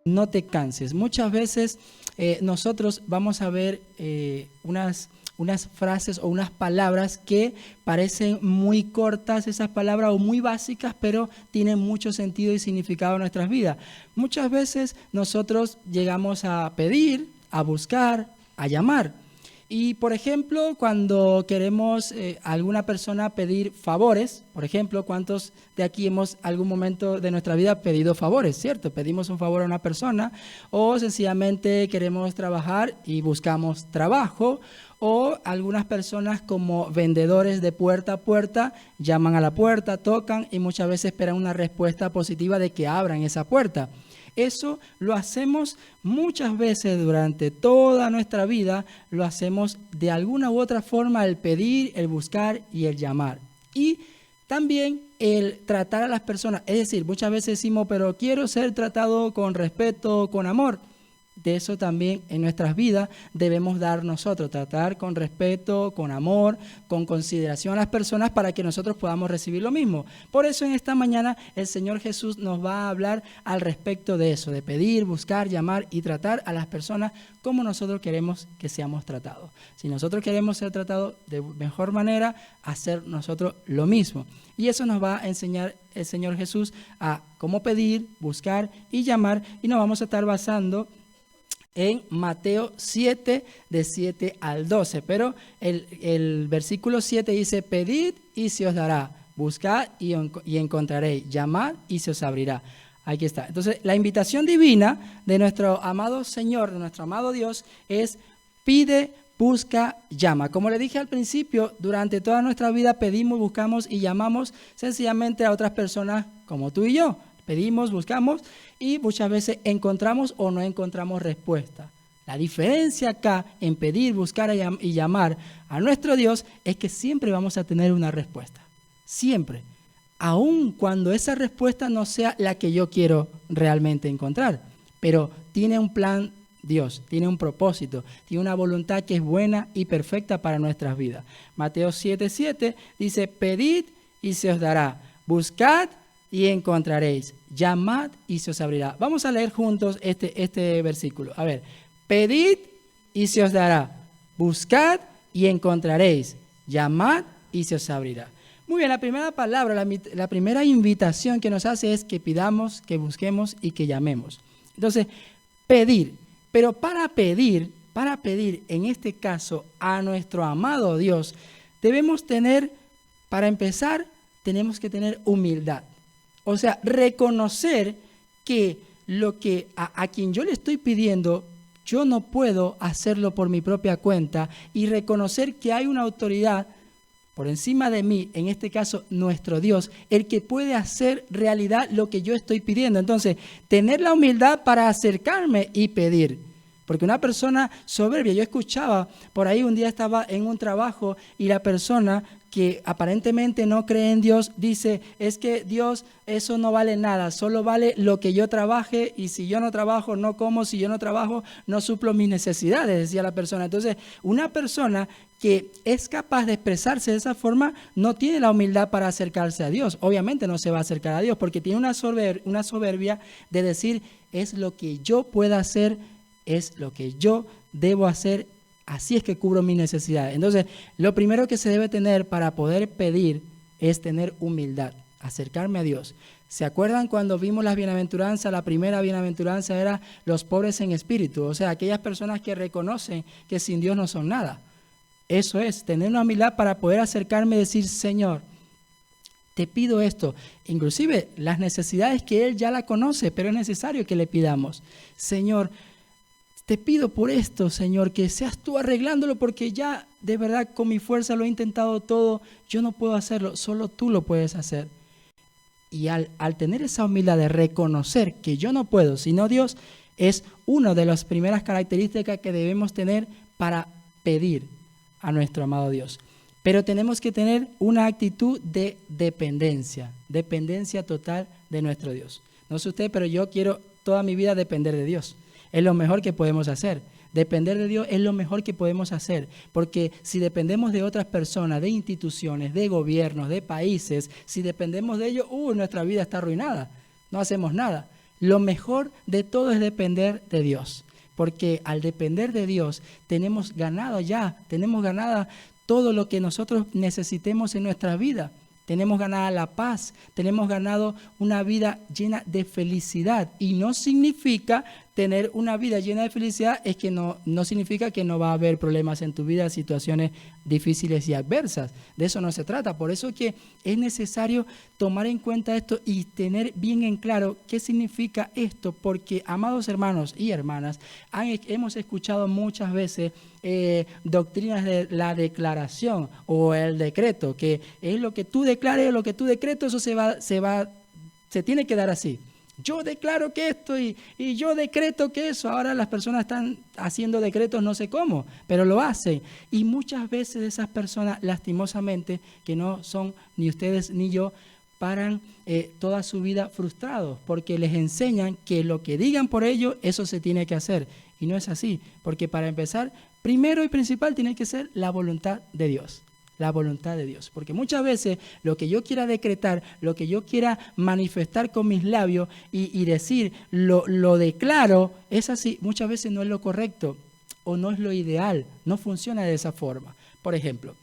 no te canses. Muchas veces nosotros vamos a ver unas frases o unas palabras que parecen muy cortas, esas palabras, o muy básicas, pero tienen mucho sentido y significado en nuestras vidas. Muchas veces nosotros llegamos a pedir, a buscar, a llamar. Y, por ejemplo, cuando queremos a alguna persona pedir favores, por ejemplo, ¿cuántos de aquí hemos algún momento de nuestra vida pedido favores, cierto? Pedimos un favor a una persona, o sencillamente queremos trabajar y buscamos trabajo, o algunas personas como vendedores de puerta a puerta llaman a la puerta, tocan y muchas veces esperan una respuesta positiva de que abran esa puerta. Eso lo hacemos muchas veces durante toda nuestra vida, lo hacemos de alguna u otra forma, el pedir, el buscar y el llamar. Y también el tratar a las personas, es decir, muchas veces decimos, pero quiero ser tratado con respeto, con amor. De eso también en nuestras vidas debemos dar nosotros, tratar con respeto, con amor, con consideración a las personas para que nosotros podamos recibir lo mismo. Por eso en esta mañana el Señor Jesús nos va a hablar al respecto de eso, de pedir, buscar, llamar y tratar a las personas como nosotros queremos que seamos tratados. Si nosotros queremos ser tratados de mejor manera, hacer nosotros lo mismo. Y eso nos va a enseñar el Señor Jesús a cómo pedir, buscar y llamar, y nos vamos a estar basando en Mateo 7, de 7 al 12. Pero el versículo 7 dice, pedid y se os dará, buscad y encontraréis, llamad y se os abrirá. Aquí está. Entonces, la invitación divina de nuestro amado Señor, de nuestro amado Dios, es pide, busca, llama. Como le dije al principio, durante toda nuestra vida pedimos, buscamos y llamamos sencillamente a otras personas como tú y yo. Pedimos, buscamos y muchas veces encontramos o no encontramos respuesta. La diferencia acá en pedir, buscar y llamar a nuestro Dios es que siempre vamos a tener una respuesta. Siempre. Aun cuando esa respuesta no sea la que yo quiero realmente encontrar. Pero tiene un plan Dios, tiene un propósito, tiene una voluntad que es buena y perfecta para nuestras vidas. Mateo 7:7 dice, pedid y se os dará, buscad y encontraréis, llamad y se os abrirá. Vamos a leer juntos este versículo. A ver, pedid y se os dará, buscad y encontraréis, llamad y se os abrirá. Muy bien, la primera palabra, la primera invitación que nos hace es que pidamos, que busquemos y que llamemos. Entonces, pedir. Pero para pedir en este caso a nuestro amado Dios, debemos tener, para empezar, tenemos que tener humildad. O sea, reconocer que lo que a quien yo le estoy pidiendo, yo no puedo hacerlo por mi propia cuenta, y reconocer que hay una autoridad por encima de mí, en este caso nuestro Dios, el que puede hacer realidad lo que yo estoy pidiendo. Entonces, tener la humildad para acercarme y pedir. Porque una persona soberbia, yo escuchaba, por ahí un día estaba en un trabajo y la persona que aparentemente no cree en Dios dice, es que Dios, eso no vale nada, solo vale lo que yo trabaje, y si yo no trabajo no como, si yo no trabajo no suplo mis necesidades, decía la persona. Entonces, una persona que es capaz de expresarse de esa forma no tiene la humildad para acercarse a Dios. Obviamente no se va a acercar a Dios porque tiene una soberbia de decir, es lo que yo pueda hacer, es lo que yo debo hacer, así es que cubro mis necesidades. Entonces, lo primero que se debe tener para poder pedir es tener humildad, acercarme a Dios. ¿Se acuerdan cuando vimos las bienaventuranzas? La primera bienaventuranza era los pobres en espíritu, o sea, aquellas personas que reconocen que sin Dios no son nada. Eso es, tener una humildad para poder acercarme y decir, Señor, te pido esto. Inclusive las necesidades que Él ya la conoce, pero es necesario que le pidamos. Señor, te pido por esto, Señor, que seas tú arreglándolo, porque ya de verdad con mi fuerza lo he intentado todo, yo no puedo hacerlo, solo tú lo puedes hacer. Y al tener esa humildad de reconocer que yo no puedo, sino Dios, es una de las primeras características que debemos tener para pedir a nuestro amado Dios. Pero tenemos que tener una actitud de dependencia total de nuestro Dios. No sé usted, pero yo quiero toda mi vida depender de Dios. Es lo mejor que podemos hacer. Depender de Dios es lo mejor que podemos hacer, porque si dependemos de otras personas, de instituciones, de gobiernos, de países, si dependemos de ellos, nuestra vida está arruinada, no hacemos nada. Lo mejor de todo es depender de Dios, porque al depender de Dios tenemos ganado todo lo que nosotros necesitemos en nuestra vida. Tenemos ganada la paz, tenemos ganado una vida llena de felicidad. Y no significa tener una vida llena de felicidad, es que no significa que no va a haber problemas en tu vida, situaciones difíciles y adversas. De eso no se trata. Por eso que es necesario tomar en cuenta esto y tener bien en claro qué significa esto. Porque, amados hermanos y hermanas, hemos escuchado muchas veces doctrinas de la declaración o el decreto, que es lo que tú declares, lo que tú decreto, eso se tiene que dar así. Yo declaro que esto y yo decreto que eso. Ahora las personas están haciendo decretos no sé cómo, pero lo hacen. Y muchas veces esas personas, lastimosamente, que no son ni ustedes ni yo, paran toda su vida frustrados porque les enseñan que lo que digan por ellos, eso se tiene que hacer. Y no es así, porque para empezar, primero y principal tiene que ser la voluntad de Dios. La voluntad de Dios, porque muchas veces lo que yo quiera decretar, lo que yo quiera manifestar con mis labios y decir, lo declaro, es así, muchas veces no es lo correcto o no es lo ideal, no funciona de esa forma. Por ejemplo,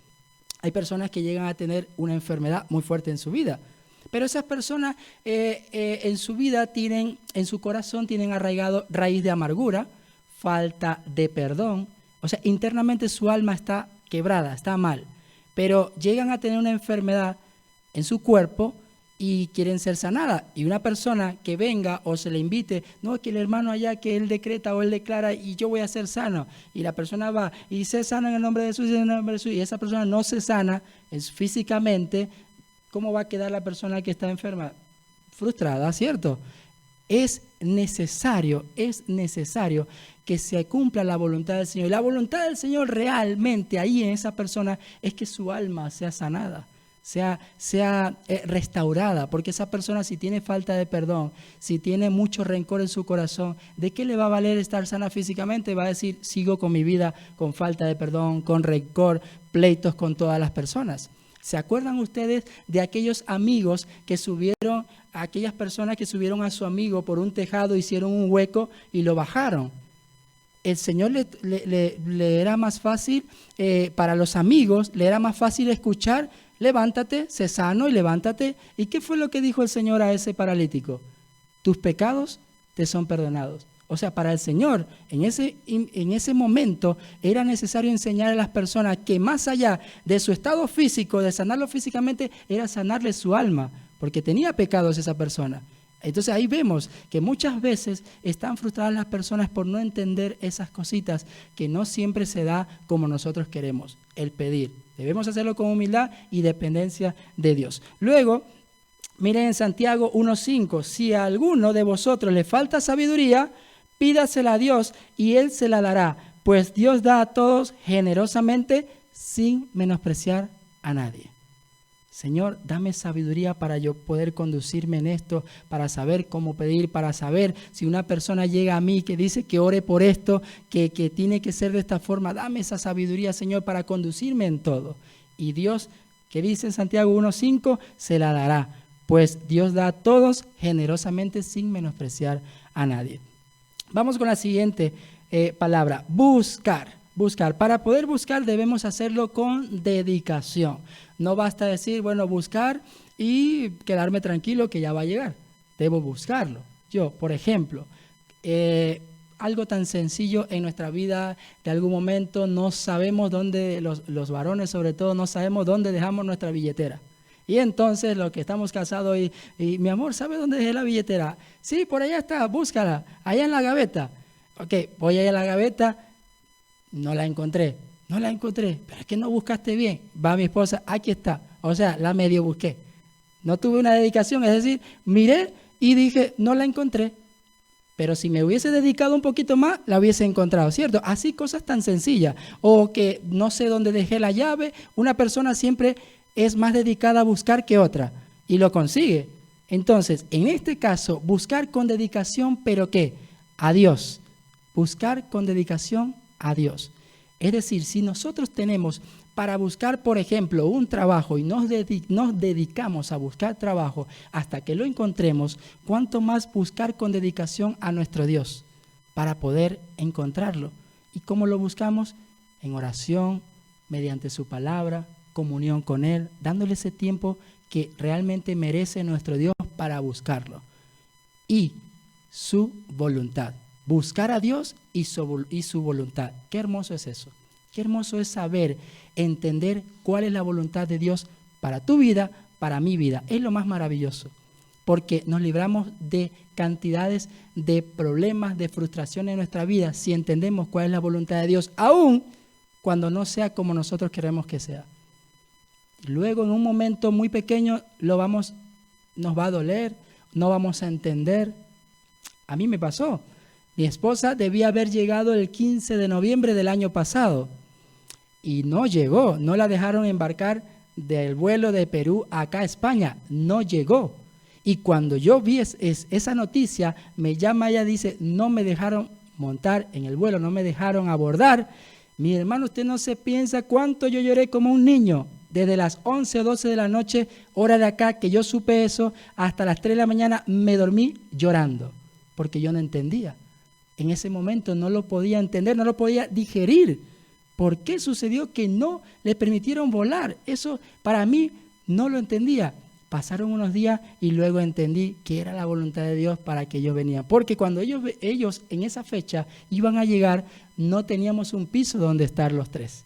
hay personas que llegan a tener una enfermedad muy fuerte en su vida, pero esas personas en su vida en su corazón tienen arraigado raíz de amargura, falta de perdón, o sea, internamente su alma está quebrada, está mal. Pero llegan a tener una enfermedad en su cuerpo y quieren ser sanadas. Y una persona que venga o se le invite, no, es que el hermano allá que él decreta o él declara y yo voy a ser sano. Y la persona va y se sana en el nombre de Jesús, en el nombre de Jesús, y esa persona no se sana físicamente, ¿cómo va a quedar la persona que está enferma? Frustrada, ¿cierto? Es necesario que se cumpla la voluntad del Señor. Y la voluntad del Señor realmente ahí en esa persona es que su alma sea sanada, sea restaurada, porque esa persona si tiene falta de perdón, si tiene mucho rencor en su corazón, ¿de qué le va a valer estar sana físicamente? Va a decir, sigo con mi vida con falta de perdón, con rencor, pleitos con todas las personas. ¿Se acuerdan ustedes de aquellos amigos que subieron, aquellas personas que subieron a su amigo por un tejado, hicieron un hueco y lo bajaron? El Señor le era más fácil, para los amigos, le era más fácil escuchar, levántate, sé sano y levántate. ¿Y qué fue lo que dijo el Señor a ese paralítico? Tus pecados te son perdonados. O sea, para el Señor, en ese momento, era necesario enseñar a las personas que más allá de su estado físico, de sanarlo físicamente, era sanarle su alma, porque tenía pecados esa persona. Entonces ahí vemos que muchas veces están frustradas las personas por no entender esas cositas que no siempre se da como nosotros queremos, el pedir. Debemos hacerlo con humildad y dependencia de Dios. Luego, miren en Santiago 1:5, si a alguno de vosotros le falta sabiduría, pídasela a Dios y Él se la dará, pues Dios da a todos generosamente sin menospreciar a nadie. Señor, dame sabiduría para yo poder conducirme en esto, para saber cómo pedir, para saber si una persona llega a mí que dice que ore por esto, que tiene que ser de esta forma. Dame esa sabiduría, Señor, para conducirme en todo. Y Dios, que dice en Santiago 1:5, se la dará, pues Dios da a todos generosamente sin menospreciar a nadie. Vamos con la siguiente palabra, buscar. Buscar. Para poder buscar debemos hacerlo con dedicación. No basta decir, bueno, buscar y quedarme tranquilo que ya va a llegar. Debo buscarlo. Yo, por ejemplo, algo tan sencillo en nuestra vida, de algún momento no sabemos dónde, los varones sobre todo, no sabemos dónde dejamos nuestra billetera. Y entonces los que estamos casados y mi amor, ¿sabe dónde dejé la billetera? Sí, por allá está, búscala, allá en la gaveta. Ok, voy allá a la gaveta. No la encontré, pero es que no buscaste bien. Va mi esposa, aquí está. O sea, la medio busqué. No tuve una dedicación, es decir, miré y dije, no la encontré. Pero si me hubiese dedicado un poquito más, la hubiese encontrado, ¿cierto? Así cosas tan sencillas. O que no sé dónde dejé la llave. Una persona siempre es más dedicada a buscar que otra y lo consigue. Entonces, en este caso, buscar con dedicación, ¿pero qué? A Dios. Buscar con dedicación a Dios. Es decir, si nosotros tenemos para buscar, por ejemplo, un trabajo y nos dedicamos a buscar trabajo hasta que lo encontremos, ¿cuánto más buscar con dedicación a nuestro Dios para poder encontrarlo? ¿Y cómo lo buscamos? En oración, mediante su palabra, comunión con Él, dándole ese tiempo que realmente merece nuestro Dios para buscarlo. Y su voluntad. Buscar a Dios y su voluntad. Qué hermoso es eso. Qué hermoso es saber, entender cuál es la voluntad de Dios para tu vida, para mi vida. Es lo más maravilloso, porque nos libramos de cantidades de problemas, de frustración en nuestra vida si entendemos cuál es la voluntad de Dios, aun cuando no sea como nosotros queremos que sea. Luego, en un momento muy pequeño, nos va a doler, no vamos a entender. A mí me pasó. Mi esposa debía haber llegado el 15 de noviembre del año pasado y no llegó. No la dejaron embarcar del vuelo de Perú acá a España. No llegó. Y cuando yo vi esa noticia, me llama ella, dice, no me dejaron montar en el vuelo, no me dejaron abordar. Mi hermano, usted no se piensa cuánto yo lloré como un niño. Desde las 11 o 12 de la noche, hora de acá, que yo supe eso, hasta las 3 de la mañana me dormí llorando, porque yo no entendía. En ese momento no lo podía entender, no lo podía digerir. ¿Por qué sucedió que no le permitieron volar? Eso para mí no lo entendía. Pasaron unos días y luego entendí que era la voluntad de Dios para que yo venía. Porque cuando ellos en esa fecha iban a llegar, no teníamos un piso donde estar los tres.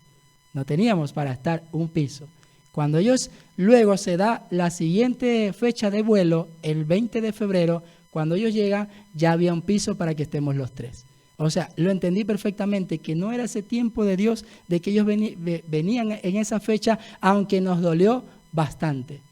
No teníamos para estar un piso. Cuando ellos luego se da la siguiente fecha de vuelo, el 20 de febrero, cuando ellos llegan, ya había un piso para que estemos los tres. O sea, lo entendí perfectamente, que no era ese tiempo de Dios, de que ellos venían en esa fecha, aunque nos dolió bastante.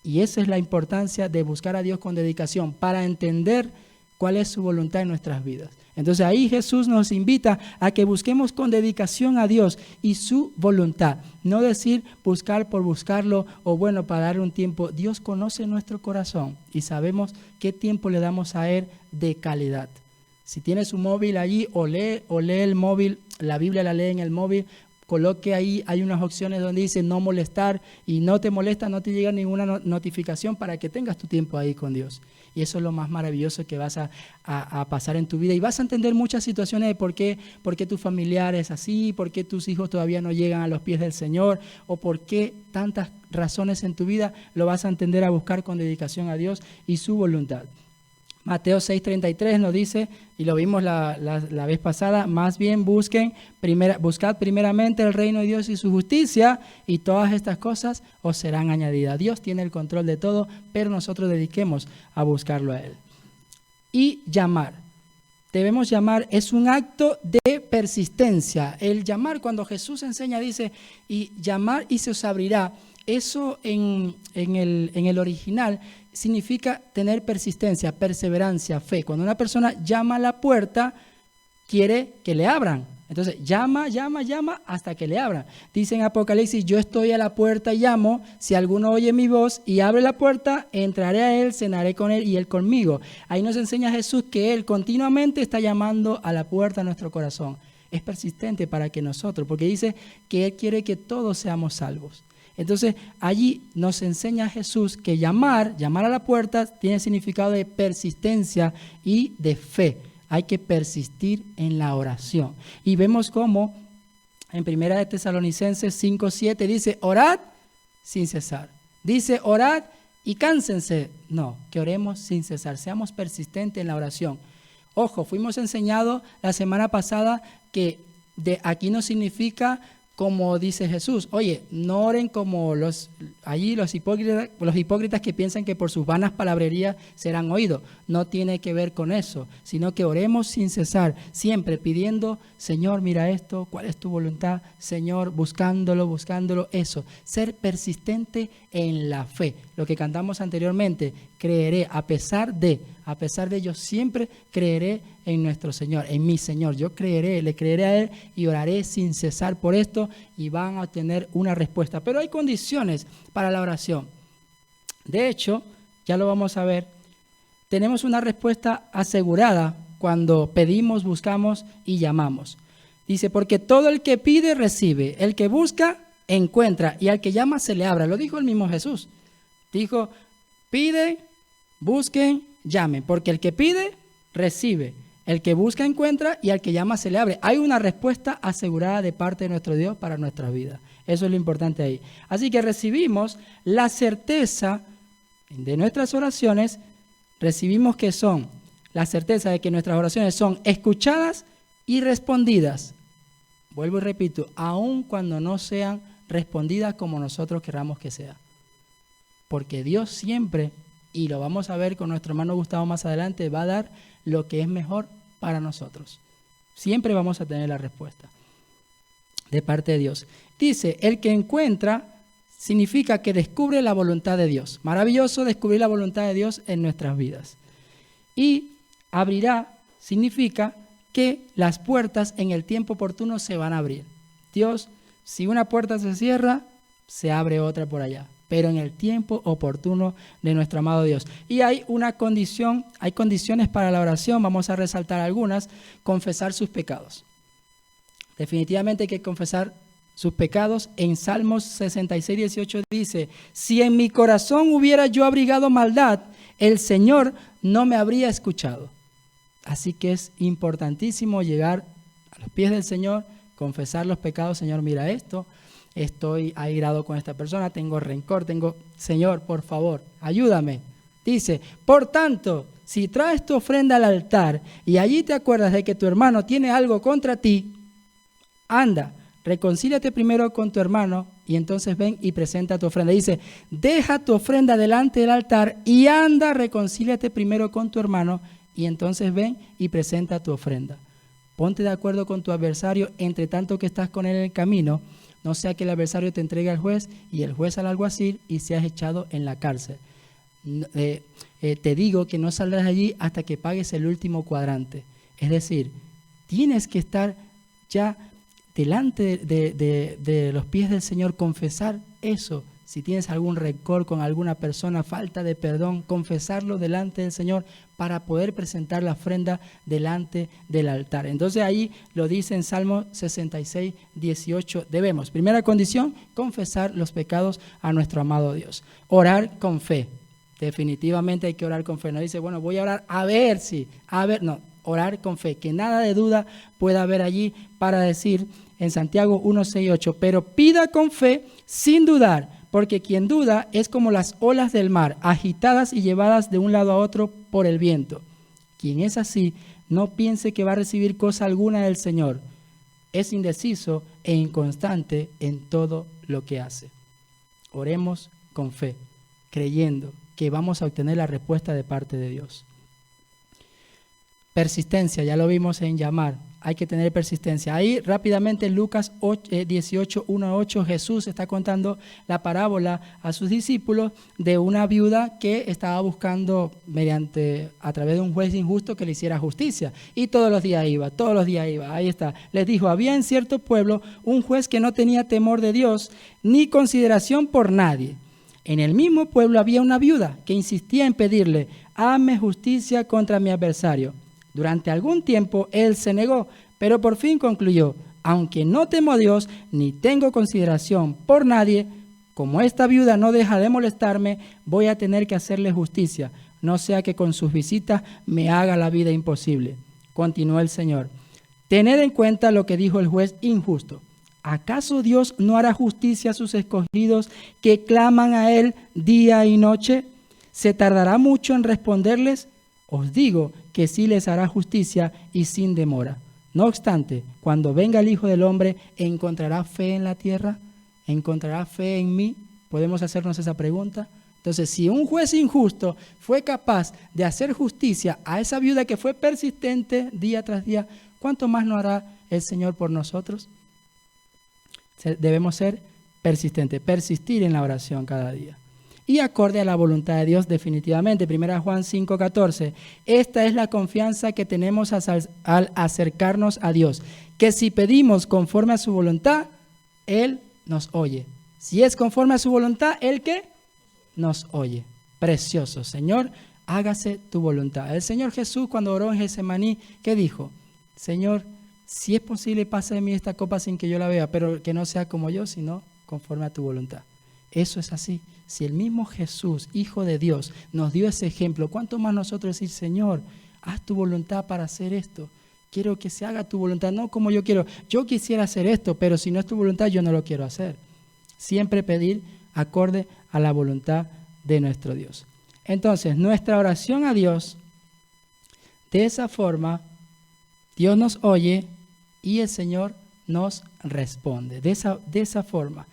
Y esa es la importancia de buscar a Dios con dedicación, para entender cuál es su voluntad en nuestras vidas. Entonces ahí Jesús nos invita a que busquemos con dedicación a Dios y su voluntad. No decir buscar por buscarlo o bueno, para dar un tiempo. Dios conoce nuestro corazón y sabemos qué tiempo le damos a Él de calidad. Si tienes un móvil allí o lee el móvil, la Biblia la lee en el móvil, coloque ahí, hay unas opciones donde dice no molestar y no te molesta, no te llega ninguna notificación para que tengas tu tiempo ahí con Dios. Y eso es lo más maravilloso que vas a pasar en tu vida. Y vas a entender muchas situaciones de por qué tu familiar es así, por qué tus hijos todavía no llegan a los pies del Señor, o por qué tantas razones en tu vida lo vas a entender a buscar con dedicación a Dios y su voluntad. Mateo 6:33 nos dice, y lo vimos la vez pasada, más bien buscad primeramente el reino de Dios y su justicia, y todas estas cosas os serán añadidas. Dios tiene el control de todo, pero nosotros dediquemos a buscarlo a Él. Y llamar. Debemos llamar, es un acto de persistencia. El llamar, cuando Jesús enseña, dice, y llamar y se os abrirá. Eso en el original significa tener persistencia, perseverancia, fe. Cuando una persona llama a la puerta, quiere que le abran. Entonces, llama hasta que le abran. Dice en Apocalipsis, yo estoy a la puerta y llamo, si alguno oye mi voz y abre la puerta, entraré a él, cenaré con él y él conmigo. Ahí nos enseña Jesús que Él continuamente está llamando a la puerta de nuestro corazón. Es persistente para que nosotros, porque dice que Él quiere que todos seamos salvos. Entonces, allí nos enseña Jesús que llamar a la puerta tiene significado de persistencia y de fe. Hay que persistir en la oración. Y vemos cómo en 1 Tesalonicenses 5:7 dice, orad sin cesar. Dice, orad y cánsense. No, que oremos sin cesar. Seamos persistentes en la oración. Ojo, fuimos enseñados la semana pasada que de aquí no significa como dice Jesús, oye, no oren como los hipócritas que piensan que por sus vanas palabrerías serán oídos. No tiene que ver con eso, sino que oremos sin cesar, siempre pidiendo, Señor, mira esto, ¿cuál es tu voluntad? Señor, buscándolo, eso. Ser persistente en la fe. Lo que cantamos anteriormente, creeré, a pesar de yo siempre creeré en nuestro Señor, en mi Señor. Yo creeré, le creeré a Él y oraré sin cesar por esto y van a tener una respuesta. Pero hay condiciones para la oración. De hecho, ya lo vamos a ver, tenemos una respuesta asegurada cuando pedimos, buscamos y llamamos. Dice, porque todo el que pide, recibe. El que busca, encuentra, y al que llama se le abre. Lo dijo el mismo Jesús. Dijo, pide, busquen, llamen, porque el que pide, recibe. El que busca, encuentra, y al que llama se le abre. Hay una respuesta asegurada de parte de nuestro Dios para nuestras vidas. Eso es lo importante ahí. Así que recibimos la certeza de nuestras oraciones, recibimos que son la certeza de que nuestras oraciones son escuchadas y respondidas. Vuelvo y repito, aun cuando no sean respondidas como nosotros queramos que sea. Porque Dios siempre, y lo vamos a ver con nuestro hermano Gustavo más adelante, va a dar lo que es mejor para nosotros. Siempre vamos a tener la respuesta de parte de Dios. Dice, el que encuentra significa que descubre la voluntad de Dios. Maravilloso descubrir la voluntad de Dios en nuestras vidas. Y abrirá significa que las puertas en el tiempo oportuno se van a abrir. Dios, si una puerta se cierra, se abre otra por allá, pero en el tiempo oportuno de nuestro amado Dios. Y hay una condición, hay condiciones para la oración, vamos a resaltar algunas. Confesar sus pecados. Definitivamente hay que confesar sus pecados. En Salmos 66, 18 dice, si en mi corazón hubiera yo abrigado maldad, el Señor no me habría escuchado. Así que es importantísimo llegar a los pies del Señor, confesar los pecados. Señor, mira esto, estoy airado con esta persona, tengo rencor, Señor, por favor, ayúdame. Dice, por tanto, si traes tu ofrenda al altar y allí te acuerdas de que tu hermano tiene algo contra ti, anda, reconcíliate primero con tu hermano y entonces ven y presenta tu ofrenda. Dice, deja tu ofrenda delante del altar y anda, reconcíliate primero con tu hermano y entonces ven y presenta tu ofrenda. Ponte de acuerdo con tu adversario entre tanto que estás con él en el camino, no sea que el adversario te entregue al juez y el juez al alguacil y seas echado en la cárcel. Te digo que no saldrás de allí hasta que pagues el último cuadrante. Es decir, tienes que estar ya delante de los pies del Señor, confesar eso. Si tienes algún rencor con alguna persona, falta de perdón, confesarlo delante del Señor para poder presentar la ofrenda delante del altar. Entonces ahí lo dice en Salmo 66, 18, debemos, primera condición, confesar los pecados a nuestro amado Dios. Orar con fe. Definitivamente hay que orar con fe. No dice, bueno, voy a orar no, orar con fe, que nada de duda pueda haber allí para decir en Santiago 1, 6, 8, pero pida con fe sin dudar, porque quien duda es como las olas del mar, agitadas y llevadas de un lado a otro por el viento. Quien es así, no piense que va a recibir cosa alguna del Señor. Es indeciso e inconstante en todo lo que hace. Oremos con fe, creyendo que vamos a obtener la respuesta de parte de Dios. Persistencia, ya lo vimos en llamar. Hay que tener persistencia. Ahí rápidamente Lucas 18, 1 a 8, Jesús está contando la parábola a sus discípulos de una viuda que estaba buscando a través de un juez injusto que le hiciera justicia. Y todos los días iba. Ahí está. Les dijo, había en cierto pueblo un juez que no tenía temor de Dios ni consideración por nadie. En el mismo pueblo había una viuda que insistía en pedirle, hazme justicia contra mi adversario. Durante algún tiempo él se negó, pero por fin concluyó, aunque no temo a Dios ni tengo consideración por nadie, como esta viuda no deja de molestarme, voy a tener que hacerle justicia, no sea que con sus visitas me haga la vida imposible. Continuó el Señor, tened en cuenta lo que dijo el juez injusto. ¿Acaso Dios no hará justicia a sus escogidos que claman a Él día y noche? ¿Se tardará mucho en responderles? Os digo que sí les hará justicia y sin demora. No obstante, cuando venga el Hijo del Hombre, ¿encontrará fe en la tierra? ¿Encontrará fe en mí? ¿Podemos hacernos esa pregunta? Entonces, si un juez injusto fue capaz de hacer justicia a esa viuda que fue persistente día tras día, ¿cuánto más no hará el Señor por nosotros? Debemos ser persistentes, persistir en la oración cada día. Y acorde a la voluntad de Dios definitivamente. 1 Juan 5:14. Esta es la confianza que tenemos al acercarnos a Dios, que si pedimos conforme a su voluntad, Él nos oye. Si es conforme a su voluntad, ¿Él qué? Nos oye. Precioso. Señor, hágase tu voluntad. El Señor Jesús, cuando oró en Getsemaní, ¿qué dijo? Señor, si es posible, pase de mí esta copa sin que yo la vea, pero que no sea como yo, sino conforme a tu voluntad. Eso es así. Si el mismo Jesús, Hijo de Dios, nos dio ese ejemplo, ¿cuánto más nosotros decir, Señor, haz tu voluntad para hacer esto? Quiero que se haga tu voluntad, no como yo quiero. Yo quisiera hacer esto, pero si no es tu voluntad, yo no lo quiero hacer. Siempre pedir acorde a la voluntad de nuestro Dios. Entonces, nuestra oración a Dios, de esa forma, Dios nos oye y el Señor nos responde. De esa forma,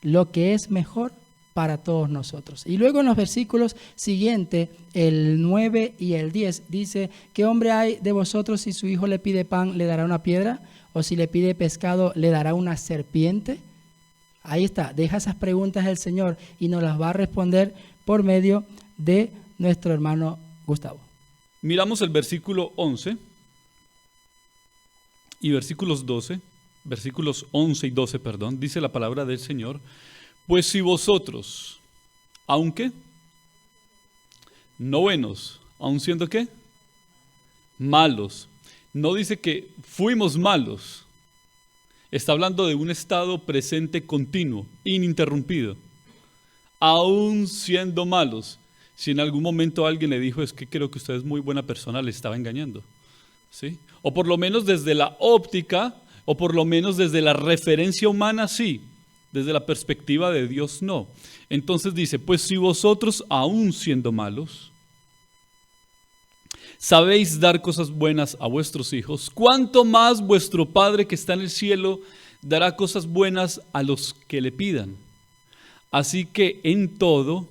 lo que es mejor para todos nosotros. Y luego en los versículos siguientes, el 9 y el 10, dice, ¿qué hombre hay de vosotros si su hijo le pide pan, le dará una piedra? ¿O si le pide pescado, le dará una serpiente? Ahí está, deja esas preguntas al Señor y nos las va a responder por medio de nuestro hermano Gustavo. Miramos el versículo 11 y versículos 11 y 12, dice la palabra del Señor, pues si vosotros, aunque no buenos, aun siendo ¿qué? Malos. No dice que fuimos malos. Está hablando de un estado presente continuo, ininterrumpido. Aún siendo malos. Si en algún momento alguien le dijo, es que creo que usted es muy buena persona, le estaba engañando. ¿Sí? O por lo menos desde la óptica, o por lo menos desde la referencia humana, sí. Desde la perspectiva de Dios, no. Entonces dice, pues si vosotros, aún siendo malos, sabéis dar cosas buenas a vuestros hijos, ¿cuánto más vuestro Padre que está en el cielo dará cosas buenas a los que le pidan? Así que en todo,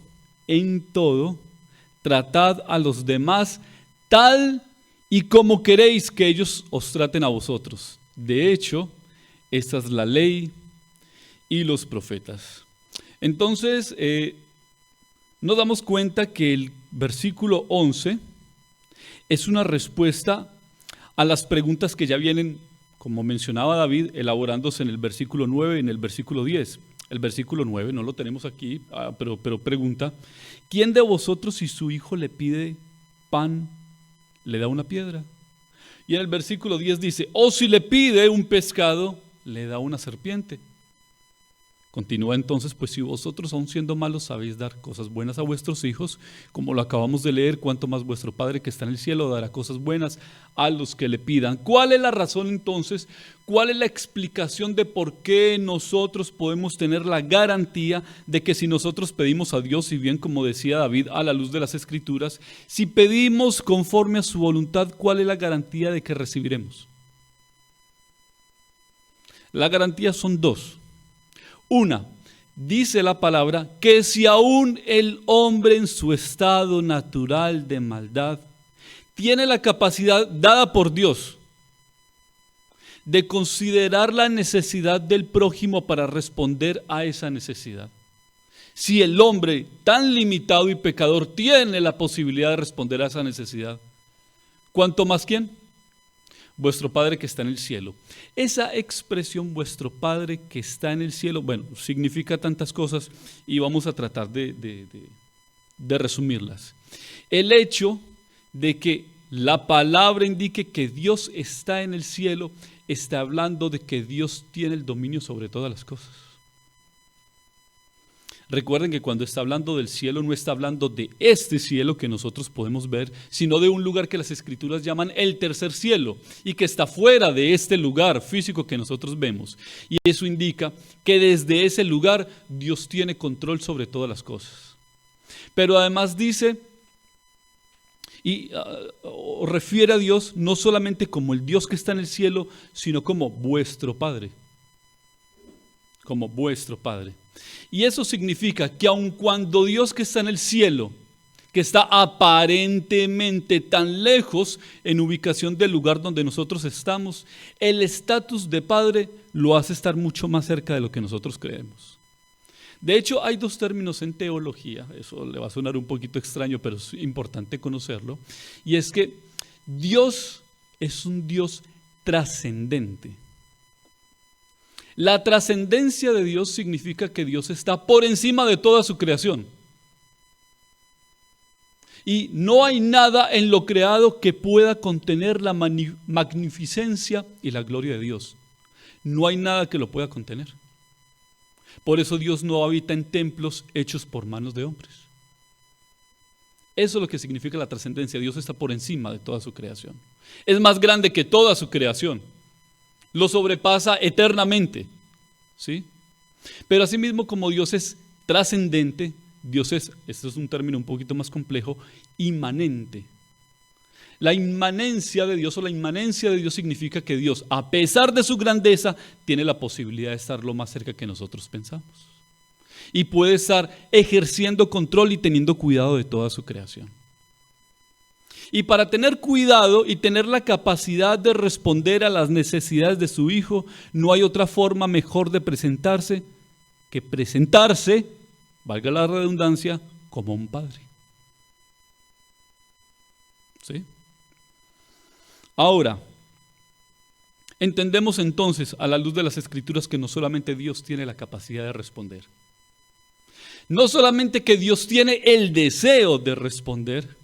tratad a los demás tal y como queréis que ellos os traten a vosotros. De hecho, esta es la ley y los profetas. Entonces, nos damos cuenta que el versículo 11 es una respuesta a las preguntas que ya vienen, como mencionaba David, elaborándose en el versículo 9 y en el versículo 10. El versículo 9 no lo tenemos aquí, pero pregunta, ¿quién de vosotros si su hijo le pide pan, le da una piedra? Y en el versículo 10 dice, o si le pide un pescado, le da una serpiente. Continúa entonces, pues si vosotros aun siendo malos sabéis dar cosas buenas a vuestros hijos, como lo acabamos de leer, cuánto más vuestro Padre que está en el cielo dará cosas buenas a los que le pidan. ¿Cuál es la razón entonces? ¿Cuál es la explicación de por qué nosotros podemos tener la garantía de que si nosotros pedimos a Dios, y bien como decía David a la luz de las Escrituras, si pedimos conforme a su voluntad, ¿cuál es la garantía de que recibiremos? La garantía son dos. Una, dice la palabra que si aún el hombre en su estado natural de maldad tiene la capacidad dada por Dios de considerar la necesidad del prójimo para responder a esa necesidad. Si el hombre tan limitado y pecador tiene la posibilidad de responder a esa necesidad, ¿cuánto más quién? Vuestro Padre que está en el cielo. Esa expresión, vuestro Padre que está en el cielo, bueno, significa tantas cosas y vamos a tratar de resumirlas. El hecho de que la palabra indique que Dios está en el cielo, está hablando de que Dios tiene el dominio sobre todas las cosas. Recuerden que cuando está hablando del cielo no está hablando de este cielo que nosotros podemos ver, sino de un lugar que las Escrituras llaman el tercer cielo y que está fuera de este lugar físico que nosotros vemos. Y eso indica que desde ese lugar Dios tiene control sobre todas las cosas. Pero además dice y refiere a Dios no solamente como el Dios que está en el cielo, sino como vuestro Padre. Como vuestro Padre. Y eso significa que aun cuando Dios que está en el cielo, que está aparentemente tan lejos en ubicación del lugar donde nosotros estamos, el estatus de Padre lo hace estar mucho más cerca de lo que nosotros creemos. De hecho, hay dos términos en teología, eso le va a sonar un poquito extraño, pero es importante conocerlo, y es que Dios es un Dios trascendente. La trascendencia de Dios significa que Dios está por encima de toda su creación. Y no hay nada en lo creado que pueda contener la magnificencia y la gloria de Dios. No hay nada que lo pueda contener. Por eso Dios no habita en templos hechos por manos de hombres. Eso es lo que significa la trascendencia. Dios está por encima de toda su creación. Es más grande que toda su creación. Lo sobrepasa eternamente. ¿Sí? Pero asimismo, como Dios es trascendente, Dios es, esto es un término un poquito más complejo, inmanente. La inmanencia de Dios o la inmanencia de Dios significa que Dios, a pesar de su grandeza, tiene la posibilidad de estar lo más cerca que nosotros pensamos. Y puede estar ejerciendo control y teniendo cuidado de toda su creación. Y para tener cuidado y tener la capacidad de responder a las necesidades de su Hijo, no hay otra forma mejor de presentarse que presentarse, valga la redundancia, como un padre. ¿Sí? Ahora, entendemos entonces a la luz de las Escrituras que no solamente Dios tiene la capacidad de responder, no solamente que Dios tiene el deseo de responder,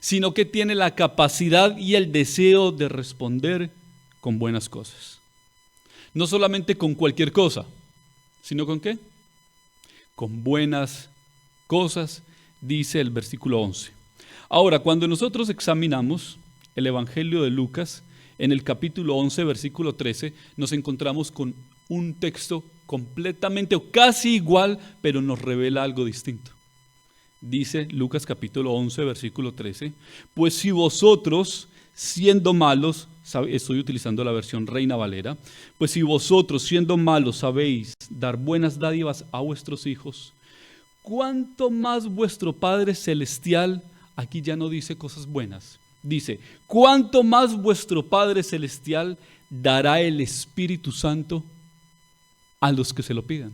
sino que tiene la capacidad y el deseo de responder con buenas cosas. No solamente con cualquier cosa, sino con ¿qué? Con buenas cosas, dice el versículo 11. Ahora, cuando nosotros examinamos el Evangelio de Lucas, en el capítulo 11, versículo 13, nos encontramos con un texto completamente o casi igual, pero nos revela algo distinto. Dice Lucas capítulo 11, versículo 13, pues si vosotros, siendo malos, estoy utilizando la versión Reina Valera, pues si vosotros, siendo malos, sabéis dar buenas dádivas a vuestros hijos, ¿cuánto más vuestro Padre Celestial, aquí ya no dice cosas buenas, dice, ¿cuánto más vuestro Padre Celestial dará el Espíritu Santo a los que se lo pidan?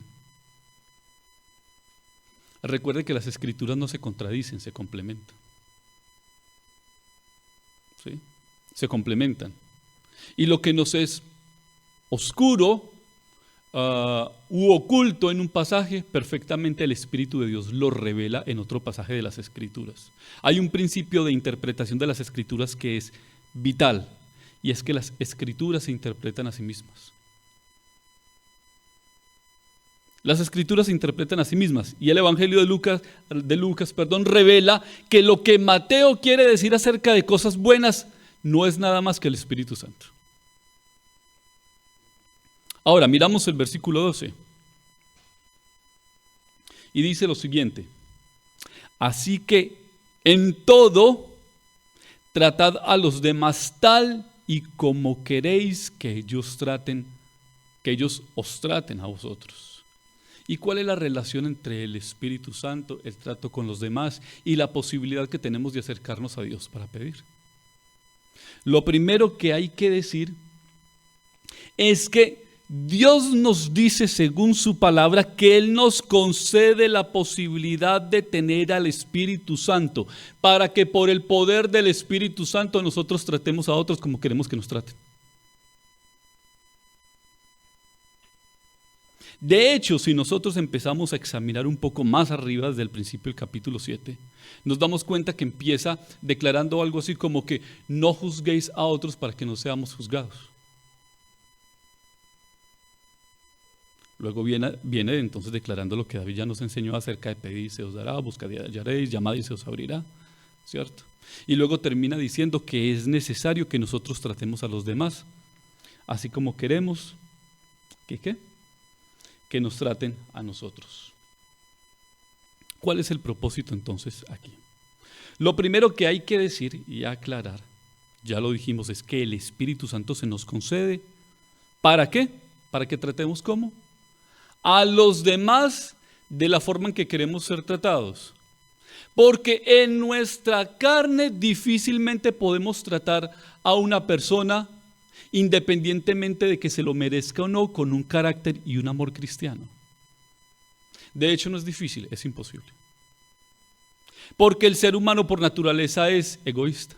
Recuerde que las Escrituras no se contradicen, se complementan. ¿Sí? Se complementan. Y lo que nos es oscuro u oculto en un pasaje, perfectamente el Espíritu de Dios lo revela en otro pasaje de las Escrituras. Hay un principio de interpretación de las Escrituras que es vital, y es que las Escrituras se interpretan a sí mismas. Las Escrituras se interpretan a sí mismas, y el Evangelio de Lucas, revela que lo que Mateo quiere decir acerca de cosas buenas no es nada más que el Espíritu Santo. Ahora, miramos el versículo 12. Y dice lo siguiente: así que en todo tratad a los demás tal y como queréis que ellos os traten a vosotros. ¿Y cuál es la relación entre el Espíritu Santo, el trato con los demás y la posibilidad que tenemos de acercarnos a Dios para pedir? Lo primero que hay que decir es que Dios nos dice, según su palabra, que Él nos concede la posibilidad de tener al Espíritu Santo para que por el poder del Espíritu Santo nosotros tratemos a otros como queremos que nos traten. De hecho, si nosotros empezamos a examinar un poco más arriba desde el principio del capítulo 7, nos damos cuenta que empieza declarando algo así como que no juzguéis a otros para que no seamos juzgados. Luego viene entonces declarando lo que David ya nos enseñó acerca de pedir y se os dará, buscad y hallaréis, llamad y se os abrirá, ¿cierto? Y luego termina diciendo que es necesario que nosotros tratemos a los demás, así como queremos que nos traten a nosotros. ¿Cuál es el propósito entonces aquí? Lo primero que hay que decir y aclarar, ya lo dijimos, es que el Espíritu Santo se nos concede. ¿Para qué? Para que tratemos ¿cómo? A los demás de la forma en que queremos ser tratados. Porque en nuestra carne difícilmente podemos tratar a una persona independientemente de que se lo merezca o no, con un carácter y un amor cristiano. De hecho, no es difícil, es imposible. Porque el ser humano por naturaleza es egoísta.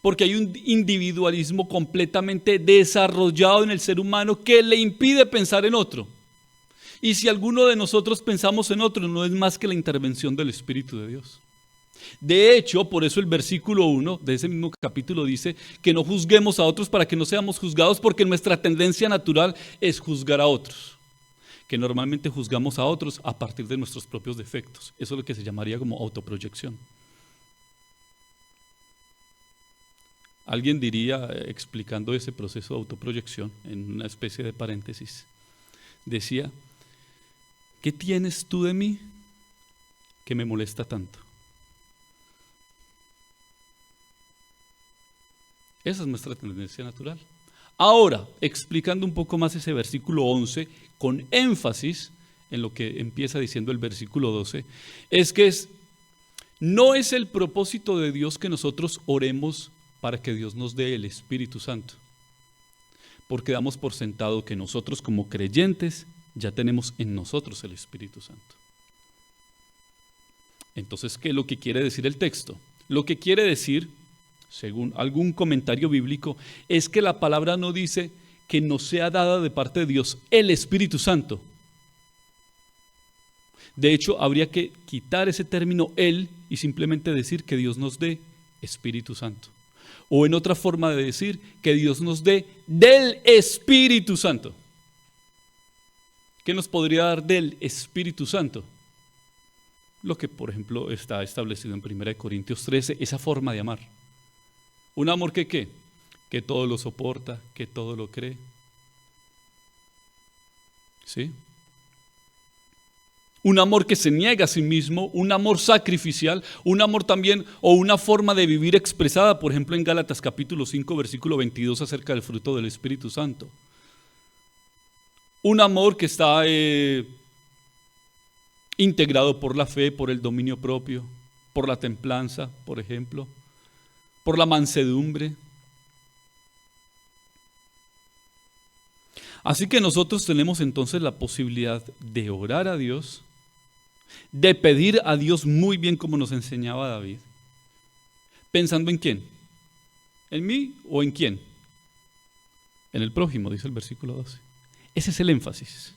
Porque hay un individualismo completamente desarrollado en el ser humano que le impide pensar en otro. Y si alguno de nosotros pensamos en otro, no es más que la intervención del Espíritu de Dios. De hecho, por eso el versículo 1 de ese mismo capítulo dice que no juzguemos a otros para que no seamos juzgados, porque nuestra tendencia natural es juzgar a otros. que normalmente juzgamos a otros a partir de nuestros propios defectos. Eso es lo que se llamaría como autoproyección. Alguien diría, explicando ese proceso de autoproyección, en una especie de paréntesis, decía: ¿qué tienes tú de mí que me molesta tanto? Esa es nuestra tendencia natural. Ahora, explicando un poco más ese versículo 11, con énfasis en lo que empieza diciendo el versículo 12, es que no es el propósito de Dios que nosotros oremos para que Dios nos dé el Espíritu Santo, porque damos por sentado que nosotros como creyentes ya tenemos en nosotros el Espíritu Santo. Entonces, ¿qué es lo que quiere decir el texto? Lo que quiere decir, según algún comentario bíblico, es que la palabra no dice que nos sea dada de parte de Dios el Espíritu Santo. De hecho, habría que quitar ese término "el" y simplemente decir que Dios nos dé Espíritu Santo. O en otra forma de decir, que Dios nos dé del Espíritu Santo. ¿Qué nos podría dar del Espíritu Santo? Lo que, por ejemplo, está establecido en 1 Corintios 13, esa forma de amar. Un amor que ¿qué? Que todo lo soporta, que todo lo cree. ¿Sí? Un amor que se niega a sí mismo, un amor sacrificial, un amor también, o una forma de vivir expresada, por ejemplo, en Gálatas capítulo 5, versículo 22, acerca del fruto del Espíritu Santo. Un amor que está integrado por la fe, por el dominio propio, por la templanza, por ejemplo, por la mansedumbre. Así que nosotros tenemos entonces la posibilidad de orar a Dios, de pedir a Dios muy bien como nos enseñaba David, pensando en quién, en mí o en quién, en el prójimo, dice el versículo 12. Ese es el énfasis,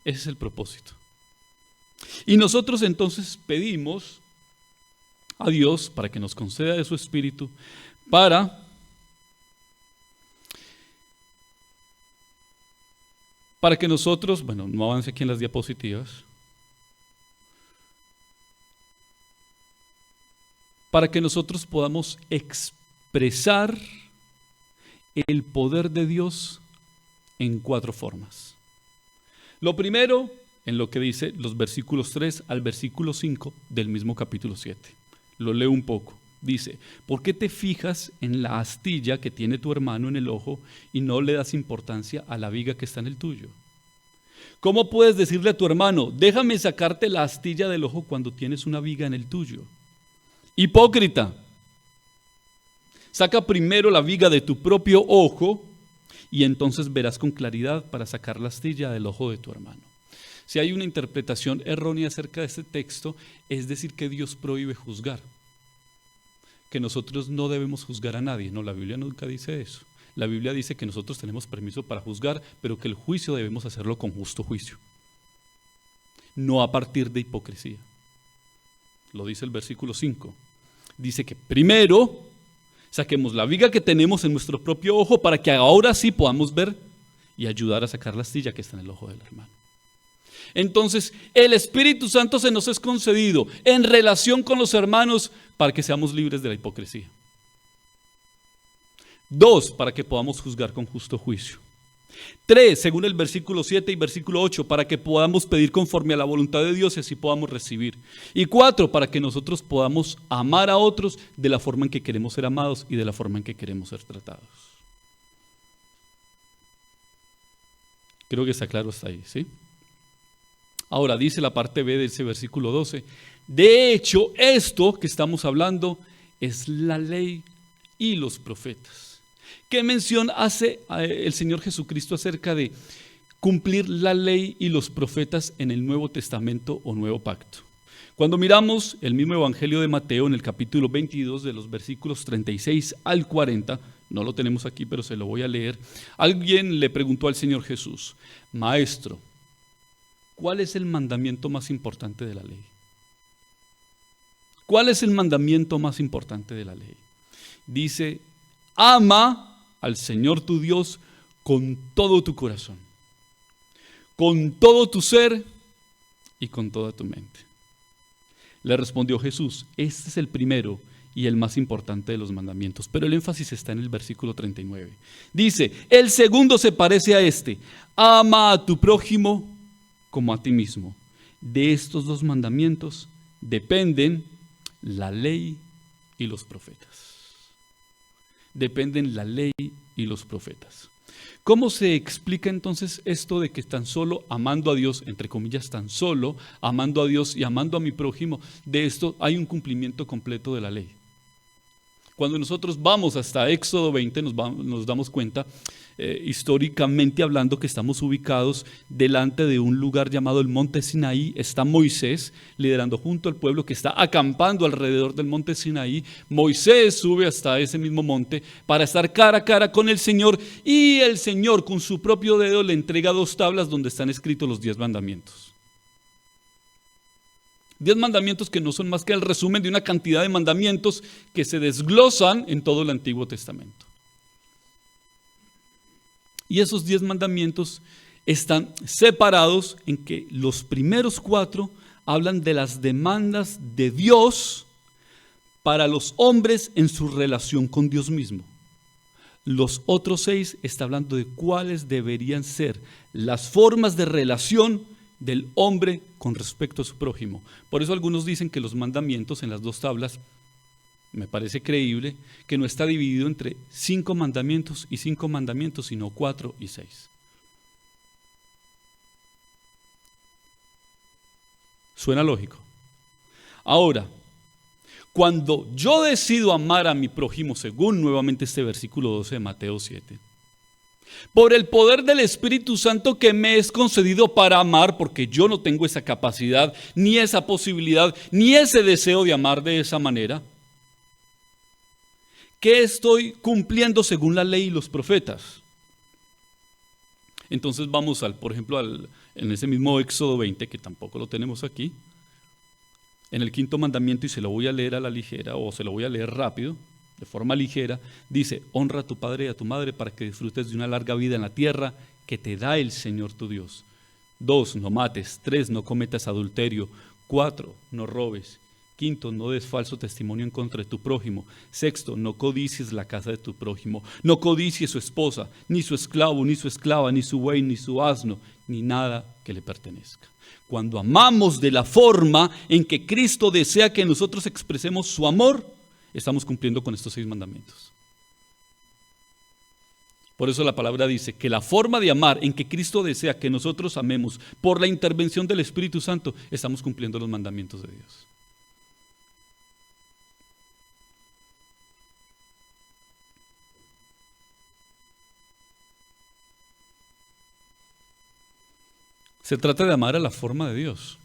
ese es el propósito. Y nosotros entonces pedimos a Dios para que nos conceda de su Espíritu, para que nosotros, bueno, no avance aquí en las diapositivas, para que nosotros podamos expresar el poder de Dios en 4 formas. Lo primero, en lo que dice los versículos 3 al versículo 5 del mismo capítulo 7. Lo leo un poco. Dice: ¿por qué te fijas en la astilla que tiene tu hermano en el ojo y no le das importancia a la viga que está en el tuyo? ¿Cómo puedes decirle a tu hermano: déjame sacarte la astilla del ojo cuando tienes una viga en el tuyo? Hipócrita, saca primero la viga de tu propio ojo y entonces verás con claridad para sacar la astilla del ojo de tu hermano. Si hay una interpretación errónea acerca de este texto, es decir que Dios prohíbe juzgar, que nosotros no debemos juzgar a nadie. No, la Biblia nunca dice eso. La Biblia dice que nosotros tenemos permiso para juzgar, pero que el juicio debemos hacerlo con justo juicio, no a partir de hipocresía. Lo dice el versículo 5. Dice que primero saquemos la viga que tenemos en nuestro propio ojo para que ahora sí podamos ver y ayudar a sacar la astilla que está en el ojo del hermano. Entonces, el Espíritu Santo se nos es concedido en relación con los hermanos para que seamos libres de la hipocresía. 2, para que podamos juzgar con justo juicio. 3, según el versículo 7 y versículo 8, para que podamos pedir conforme a la voluntad de Dios y así podamos recibir. Y 4, para que nosotros podamos amar a otros de la forma en que queremos ser amados y de la forma en que queremos ser tratados. Creo que está claro hasta ahí, ¿sí? Ahora dice la parte B de ese versículo 12: de hecho, esto que estamos hablando es la ley y los profetas. ¿Qué mención hace el Señor Jesucristo acerca de cumplir la ley y los profetas en el Nuevo Testamento o Nuevo Pacto? Cuando miramos el mismo Evangelio de Mateo en el capítulo 22 de los versículos 36 al 40, no lo tenemos aquí pero se lo voy a leer, alguien le preguntó al Señor Jesús: Maestro, ¿cuál es el mandamiento más importante de la ley? ¿Cuál es el mandamiento más importante de la ley? Dice: ama al Señor tu Dios con todo tu corazón, con todo tu ser y con toda tu mente. Le respondió Jesús, este es el primero y el más importante de los mandamientos, pero el énfasis está en el versículo 39. Dice, el segundo se parece a este, ama a tu prójimo como a ti mismo. De estos dos mandamientos dependen la ley y los profetas. Dependen la ley y los profetas. ¿Cómo se explica entonces esto de que tan solo amando a Dios, entre comillas, tan solo amando a Dios y amando a mi prójimo, de esto hay un cumplimiento completo de la ley? Cuando nosotros vamos hasta Éxodo 20 nos damos cuenta, históricamente hablando, que estamos ubicados delante de un lugar llamado el Monte Sinaí. Está Moisés liderando junto al pueblo que está acampando alrededor del Monte Sinaí. Moisés sube hasta ese mismo monte para estar cara a cara con el Señor, y el Señor con su propio dedo le entrega 2 tablas donde están escritos los 10 mandamientos. 10 mandamientos que no son más que el resumen de una cantidad de mandamientos que se desglosan en todo el Antiguo Testamento. Y esos 10 mandamientos están separados en que los primeros 4 hablan de las demandas de Dios para los hombres en su relación con Dios mismo. Los otros 6 están hablando de cuáles deberían ser las formas de relación del hombre con respecto a su prójimo. Por eso algunos dicen que los mandamientos en las 2 tablas, me parece creíble, que no está dividido entre 5 mandamientos y 5 mandamientos, sino 4 y 6. Suena lógico. Ahora, cuando yo decido amar a mi prójimo, según nuevamente este versículo 12 de Mateo 7, por el poder del Espíritu Santo que me es concedido para amar, porque yo no tengo esa capacidad, ni esa posibilidad, ni ese deseo de amar de esa manera, ¿qué estoy cumpliendo según la ley y los profetas? Entonces vamos por ejemplo, en ese mismo Éxodo 20, que tampoco lo tenemos aquí, en el 5º mandamiento, y se lo voy a leer a la ligera, o se lo voy a leer rápido, de forma ligera, dice, honra a tu padre y a tu madre para que disfrutes de una larga vida en la tierra que te da el Señor tu Dios. 2, no mates. 3, no cometas adulterio. 4, no robes. 5, no des falso testimonio en contra de tu prójimo. 6, no codicies la casa de tu prójimo. No codicies su esposa, ni su esclavo, ni su esclava, ni su buey, ni su asno, ni nada que le pertenezca. Cuando amamos de la forma en que Cristo desea que nosotros expresemos su amor, estamos cumpliendo con estos 6 mandamientos. Por eso la palabra dice que la forma de amar en que Cristo desea que nosotros amemos por la intervención del Espíritu Santo, estamos cumpliendo los mandamientos de Dios. Se trata de amar a la forma de Dios.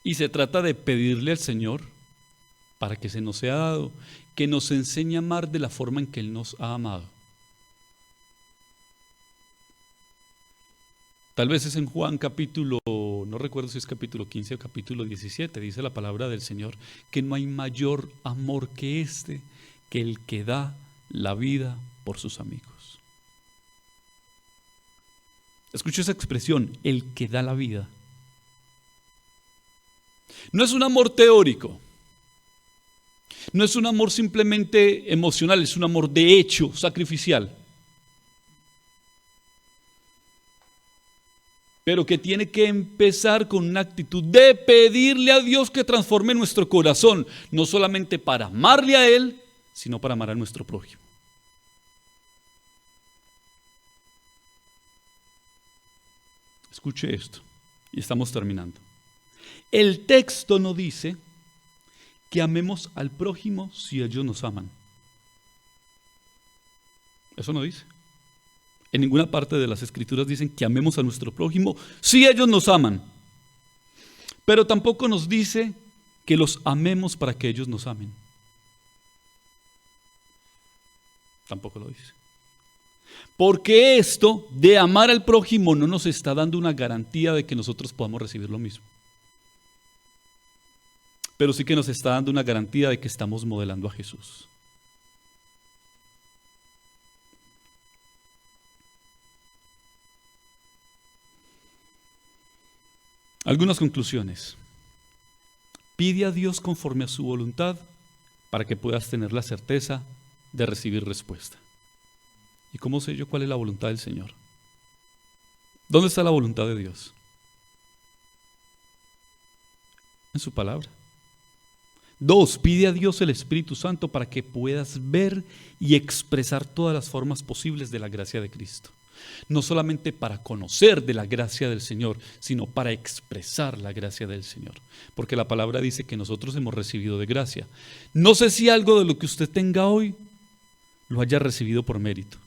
Y se trata de pedirle al Señor, para que se nos sea dado, que nos enseñe a amar de la forma en que Él nos ha amado. Tal vez es en Juan capítulo, no recuerdo si es capítulo 15 o capítulo 17, dice la palabra del Señor, que no hay mayor amor que este, que el que da la vida por sus amigos. Escucha esa expresión, el que da la vida. No es un amor teórico, no es un amor simplemente emocional, es un amor de hecho, sacrificial. Pero que tiene que empezar con una actitud de pedirle a Dios que transforme nuestro corazón, no solamente para amarle a Él, sino para amar a nuestro prójimo. Escuche esto, y estamos terminando. El texto no dice que amemos al prójimo si ellos nos aman. Eso no dice. En ninguna parte de las Escrituras dicen que amemos a nuestro prójimo si ellos nos aman. Pero tampoco nos dice que los amemos para que ellos nos amen. Tampoco lo dice. Porque esto de amar al prójimo no nos está dando una garantía de que nosotros podamos recibir lo mismo. Pero sí que nos está dando una garantía de que estamos modelando a Jesús. Algunas conclusiones. Pide a Dios conforme a su voluntad para que puedas tener la certeza de recibir respuesta. ¿Y cómo sé yo cuál es la voluntad del Señor? ¿Dónde está la voluntad de Dios? En su palabra. 2, pide a Dios el Espíritu Santo para que puedas ver y expresar todas las formas posibles de la gracia de Cristo. No solamente para conocer de la gracia del Señor, sino para expresar la gracia del Señor. Porque la palabra dice que nosotros hemos recibido de gracia. No sé si algo de lo que usted tenga hoy lo haya recibido por mérito.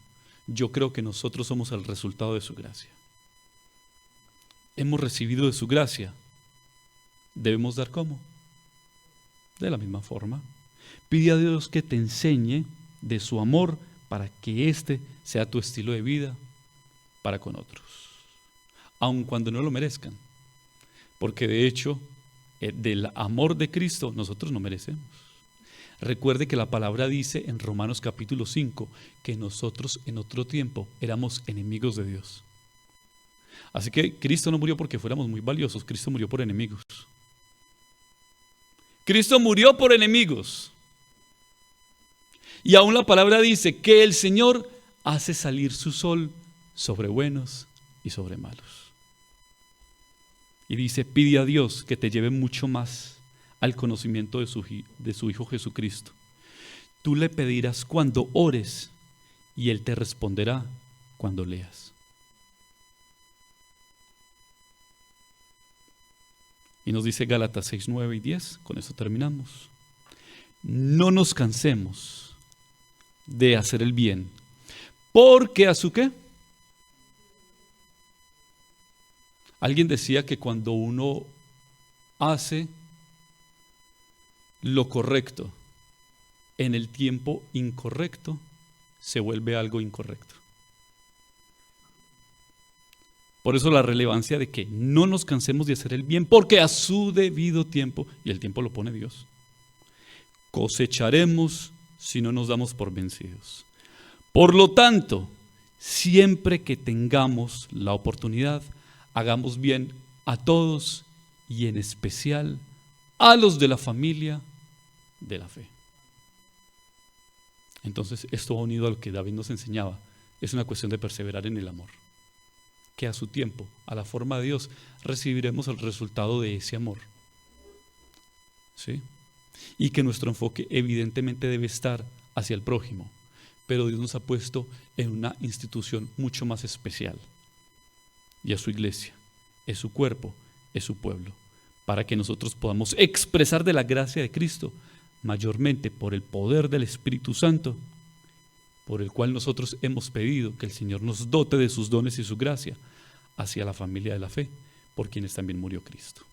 Yo creo que nosotros somos el resultado de su gracia. Hemos recibido de su gracia. ¿Debemos dar cómo? De la misma forma. Pide a Dios que te enseñe de su amor para que este sea tu estilo de vida para con otros, aun cuando no lo merezcan, porque de hecho del amor de Cristo nosotros no merecemos. Recuerde que la palabra dice en Romanos capítulo 5 que nosotros en otro tiempo éramos enemigos de Dios. Así que Cristo no murió porque fuéramos muy valiosos, Cristo murió por enemigos. Cristo murió por enemigos. Y aún la palabra dice que el Señor hace salir su sol sobre buenos y sobre malos. Y dice, pide a Dios que te lleve mucho más al conocimiento de su Hijo Jesucristo. Tú le pedirás cuando ores y Él te responderá cuando leas. Y nos dice Gálatas 6, 9 y 10, con eso terminamos. No nos cansemos de hacer el bien, porque ¿a su qué? Alguien decía que cuando uno hace lo correcto en el tiempo incorrecto, se vuelve algo incorrecto. Por eso la relevancia de que no nos cansemos de hacer el bien, porque a su debido tiempo, y el tiempo lo pone Dios, cosecharemos si no nos damos por vencidos. Por lo tanto, siempre que tengamos la oportunidad, hagamos bien a todos y en especial a los de la familia de la fe. Entonces, esto va unido a lo que David nos enseñaba. Es una cuestión de perseverar en el amor. Que a su tiempo, a la forma de Dios, recibiremos el resultado de ese amor. ¿Sí? Y que nuestro enfoque evidentemente debe estar hacia el prójimo. Pero Dios nos ha puesto en una institución mucho más especial. Y a su iglesia, es su cuerpo, es su pueblo, para que nosotros podamos expresar de la gracia de Cristo, mayormente por el poder del Espíritu Santo, por el cual nosotros hemos pedido que el Señor nos dote de sus dones y su gracia, hacia la familia de la fe, por quienes también murió Cristo.